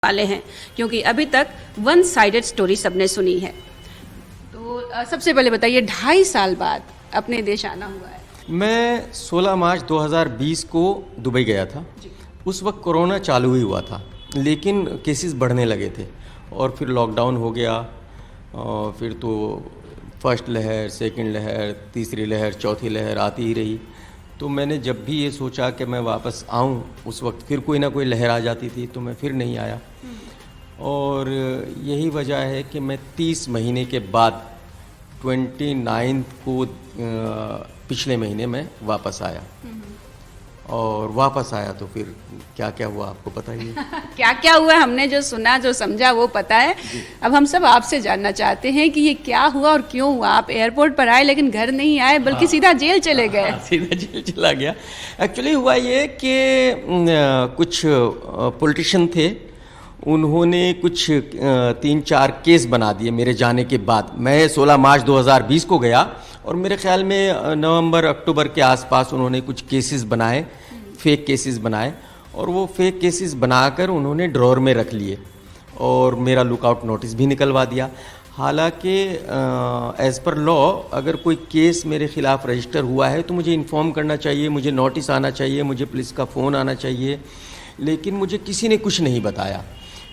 वाले हैं, क्योंकि अभी तक वन साइडेड स्टोरी सबने सुनी है। तो सबसे पहले बताइए, 2.5 साल बाद अपने देश आना हुआ है। मैं 16 मार्च 2020 को दुबई गया था। उस वक्त कोरोना चालू ही हुआ था, लेकिन केसेस बढ़ने लगे थे और फिर लॉकडाउन हो गया। और फिर तो फर्स्ट लहर, सेकंड लहर, तीसरी लहर, चौथी लहर आती ही रही। तो मैंने जब भी ये सोचा कि मैं वापस आऊं, उस वक्त फिर कोई ना कोई लहर आ जाती थी, तो मैं फिर नहीं आया। और यही वजह है कि मैं 30 महीने के बाद 29 को पिछले महीने में वापस आया। और वापस आया तो फिर क्या क्या हुआ आपको पता ही है। क्या क्या हुआ, हमने जो सुना जो समझा वो पता है। अब हम सब आपसे जानना चाहते हैं कि ये क्या हुआ और क्यों हुआ। आप एयरपोर्ट पर आए लेकिन घर नहीं आए, बल्कि सीधा जेल चले गए। सीधा जेल चला गया। एक्चुअली हुआ ये कि कुछ पॉलिटिशियन थे, उन्होंने कुछ 3-4 केस बना दिए मेरे जाने के बाद। मैं 16 मार्च 2020 को गया और मेरे ख्याल में नवंबर अक्टूबर के आसपास उन्होंने कुछ केसेस बनाए, फेक केसेस बनाए, और वो फेक केसेस बनाकर उन्होंने ड्रॉअर में रख लिए और मेरा लुकआउट नोटिस भी निकलवा दिया। हालांकि एज़ पर लॉ अगर कोई केस मेरे ख़िलाफ़ रजिस्टर हुआ है तो मुझे इन्फॉर्म करना चाहिए, मुझे नोटिस आना चाहिए, मुझे पुलिस का फ़ोन आना चाहिए, लेकिन मुझे किसी ने कुछ नहीं बताया।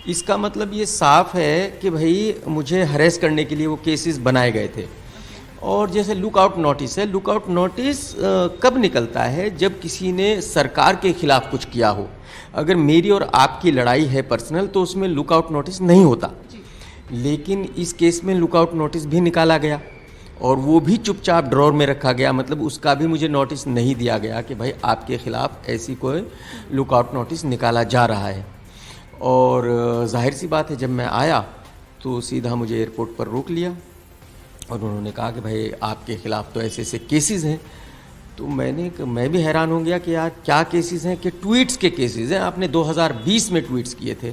इसका मतलब ये साफ़ है कि भाई मुझे हरेस करने के लिए वो केसेस बनाए गए थे। और जैसे लुकआउट नोटिस है, लुकआउट नोटिस कब निकलता है? जब किसी ने सरकार के ख़िलाफ़ कुछ किया हो। अगर मेरी और आपकी लड़ाई है पर्सनल, तो उसमें लुकआउट नोटिस नहीं होता। लेकिन इस केस में लुकआउट नोटिस भी निकाला गया और वो भी चुपचाप ड्रॉअर में रखा गया। मतलब उसका भी मुझे नोटिस नहीं दिया गया कि भाई आपके ख़िलाफ़ ऐसी कोई लुकआउट नोटिस निकाला जा रहा है। और जाहिर सी बात है, जब मैं आया तो सीधा मुझे एयरपोर्ट पर रोक लिया और उन्होंने कहा कि भाई आपके ख़िलाफ़ तो ऐसे ऐसे केसेस हैं। तो मैं भी हैरान हो गया कि यार क्या केसेस हैं, कि ट्वीट्स के केसेस हैं। आपने 2020 में ट्वीट्स किए थे।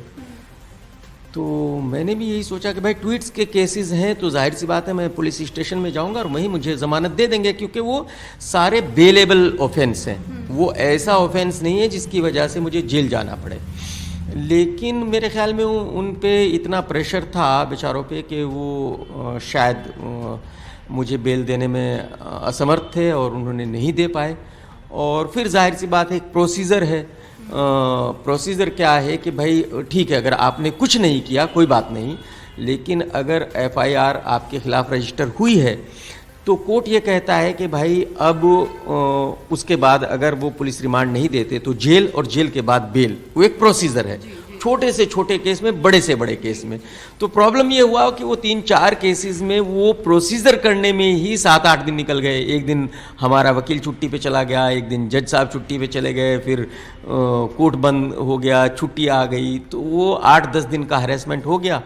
तो मैंने भी यही सोचा कि भाई ट्वीट्स के केसेस हैं तो जाहिर सी बात है मैं पुलिस स्टेशन में जाऊंगा और वहीं मुझे ज़मानत दे देंगे, क्योंकि वो सारे बेलेबल ऑफेंस हैं। वो ऐसा ऑफेंस नहीं है जिसकी वजह से मुझे जेल जाना पड़े। लेकिन मेरे ख्याल में उन पे इतना प्रेशर था बेचारों पे कि वो शायद मुझे बेल देने में असमर्थ थे और उन्होंने नहीं दे पाए। और फिर जाहिर सी बात है, एक प्रोसीजर है। प्रोसीजर क्या है कि भाई ठीक है, अगर आपने कुछ नहीं किया कोई बात नहीं, लेकिन अगर FIR आपके ख़िलाफ़ रजिस्टर हुई है तो कोर्ट ये कहता है कि भाई अब उसके बाद अगर वो पुलिस रिमांड नहीं देते तो जेल, और जेल के बाद बेल। वो एक प्रोसीजर है, छोटे से छोटे केस में, बड़े से बड़े केस में। तो प्रॉब्लम ये हुआ कि वो 3-4 केसेस में वो प्रोसीजर करने में ही 7-8 दिन निकल गए। एक दिन हमारा वकील छुट्टी पे चला गया, एक दिन जज साहब छुट्टी पे चले गए, फिर कोर्ट बंद हो गया, छुट्टी आ गई। तो वो 8-10 दिन का हरेसमेंट हो गया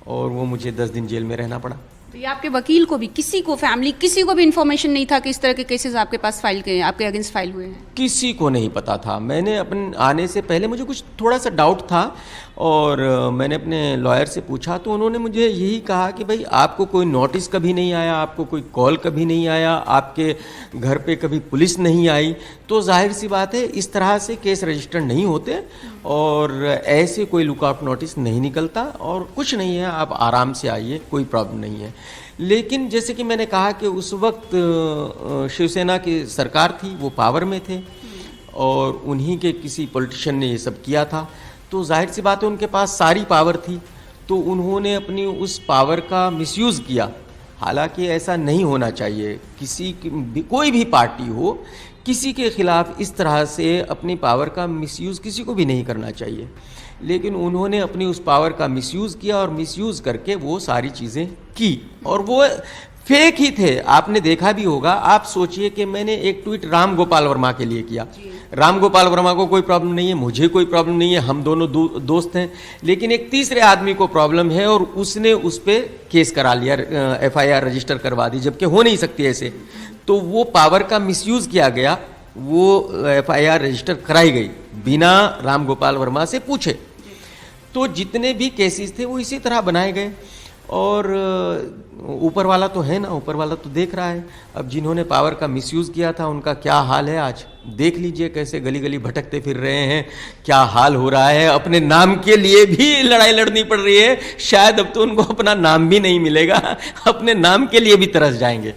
और वो मुझे 10 दिन जेल में रहना पड़ा। तो ये आपके वकील को भी, किसी को, फैमिली किसी को भी इन्फॉर्मेशन नहीं था कि इस तरह के केसेस आपके पास फाइल किए, आपके अगेंस्ट फाइल हुए हैं? किसी को नहीं पता था। मैंने अपने आने से पहले मुझे कुछ थोड़ा सा डाउट था और मैंने अपने लॉयर से पूछा तो उन्होंने मुझे यही कहा कि भाई आपको कोई नोटिस कभी नहीं आया, आपको कोई कॉल कभी नहीं आया, आपके घर पे कभी पुलिस नहीं आई। तो जाहिर सी बात है इस तरह से केस रजिस्टर नहीं होते और ऐसे कोई लुकआउट नोटिस नहीं निकलता। और कुछ नहीं है, आप आराम से आइए, कोई प्रॉब्लम नहीं है। लेकिन जैसे कि मैंने कहा कि उस वक्त शिवसेना की सरकार थी, वो पावर में थे और उन्हीं के किसी पॉलिटिशियन ने ये सब किया था। तो जाहिर सी बात है उनके पास सारी पावर थी, तो उन्होंने अपनी उस पावर का मिसयूज़ किया। हालांकि ऐसा नहीं होना चाहिए। कोई भी पार्टी हो, किसी के ख़िलाफ़ इस तरह से अपनी पावर का मिसयूज़ किसी को भी नहीं करना चाहिए। लेकिन उन्होंने अपनी उस पावर का मिसयूज़ किया और मिसयूज़ करके वो सारी चीज़ें की, और वो फेक ही थे। आपने देखा भी होगा। आप सोचिए कि मैंने एक ट्वीट राम गोपाल वर्मा के लिए किया। राम गोपाल वर्मा को कोई प्रॉब्लम नहीं है, मुझे कोई प्रॉब्लम नहीं है, हम दोनों दोस्त हैं। लेकिन एक तीसरे आदमी को प्रॉब्लम है और उसने उस पर केस करा लिया, FIR रजिस्टर करवा दी, जबकि हो नहीं सकती ऐसे। तो वो पावर का मिसयूज़ किया गया, वो FIR रजिस्टर कराई गई बिना राम गोपाल वर्मा से पूछे। तो जितने भी केसेस थे वो इसी तरह बनाए गए। और ऊपर वाला तो है ना, ऊपर वाला तो देख रहा है। अब जिन्होंने पावर का मिसयूज़ किया था उनका क्या हाल है आज देख लीजिए, कैसे गली गली भटकते फिर रहे हैं, क्या हाल हो रहा है। अपने नाम के लिए भी लड़ाई लड़नी पड़ रही है, शायद अब तो उनको अपना नाम भी नहीं मिलेगा, अपने नाम के लिए भी तरस जाएंगे।